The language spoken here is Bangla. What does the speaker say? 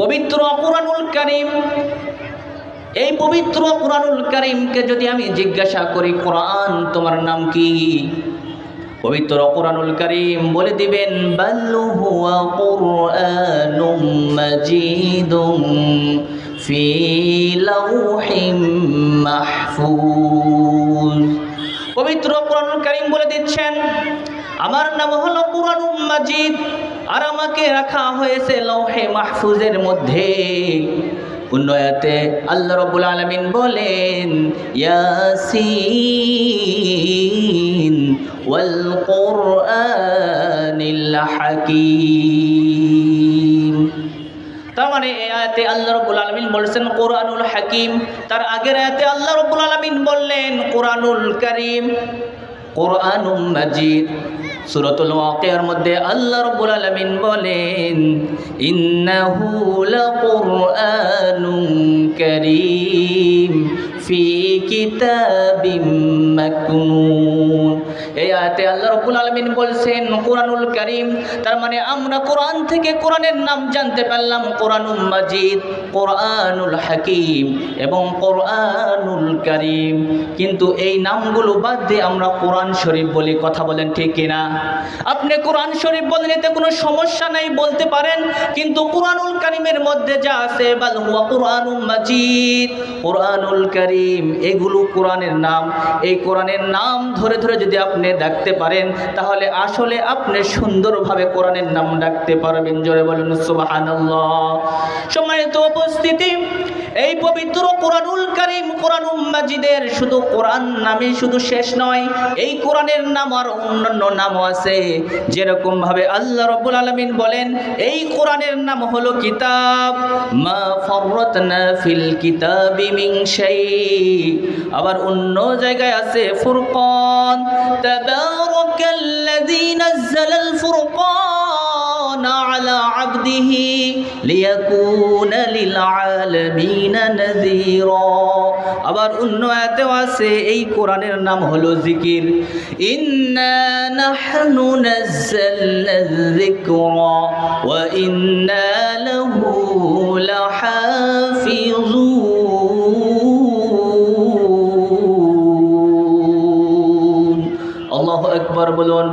পবিত্র কুরআনুল কারীম, এই পবিত্র কুরআনুল কারীমকে যদি আমি জিজ্ঞাসা করি, কোরআন তোমার নাম কি? পবিত্র কুরআনুল কারীম বলে দিবেন, বাল হুয়া কুরআনুম মাজিদুম ফি লাউহিম মাহফুজ। পবিত্র কুরআনুল কারীম বলে দিচ্ছেন, আমার নাম হলো কুরআনুম মাজিদ, আর আমাকে রাখা হয়েছে লৌহে মাহফুজের মধ্যে। অন্য আয়াতে আল্লাহ রাব্বুল আলামিন বলেন, ইয়াসিন ওয়াল কুরআনিল হাকীম। তার মানে এই আয়াতে আল্লাহ রাব্বুল আলামিন বলেছেন কুরআনুল হাকীম, তার আগের আয়াতে আল্লাহ রাব্বুল আলামিন বললেন কুরআনুল কারীম, কুরআনুম মাজিদ। সূরাতুল ওয়াকিয়ার মধ্যে আল্লাহ রাব্বুল আলামিন বলেন, ইন্নাহু লাকুরআনুন কারীম ফি কিতাবিম মাকনুন। এই আয়াতে আল্লাহ রাব্বুল আলামিন বলছেন কুরআনুল কারীম, তার মানে আমরা কোরআন থেকে কোরআনের নাম জানতে পারলাম, কোরআনুল মাজিদ, কোরআনুল হাকীম এবং কোরআনুল কারীম। কিন্তু এই নামগুলো বাদ দিয়ে আমরা কোরআন শরীফ বলি, কথা বলেন ঠিক কিনা? আপনি কোরআন শরীফ বলেন, এতে কোনো সমস্যা নাই, বলতে পারেন, কিন্তু কোরআনুল কারীমের মধ্যে যা আছে, বাল হুয়া কুরআনুম মাজিদ, কোরআনুল কারীম, এগুলো কোরআনের নাম। এই কোরআনের নাম ধরে ধরে যদি আপনি ডাকতে পারেন, তাহলে আসলে আপনি সুন্দরভাবে কোরআনের নাম ডাকতে পারবেন। জোরে বলুন সুবহানাল্লাহ। সম্মানিত উপস্থিতি, এই পবিত্র কোরআনুল কারীম, কোরআনুম মাজিদের শুধু কোরআন নামে শুধু শেষ নয়, এই কোরআনের নাম আর অন্যান্য নামও আছে। যেরকম ভাবে আল্লাহ রাব্বুল আলামিন বলেন, এই কোরআনের নাম হলো কিতাব, মা ফাররাতনা ফিল কিতাবি মিন শাই। আবার অন্য জায়গায় আছে ফুরকান, তাবারাকাল্লাযী নাযালাল ফুরকান আলা আবদিহি লিয়াকুনা লিল আলামিন নাযীরা। আবার অন্য আয়াতেও আছে এই কোরআনের নাম হলো জিকির, ইন্না নাহনু নাযালনা যিকরা ওয়া ইন্না লাহু লাহাফিজুন। আল্লাহু আকবার বলুন।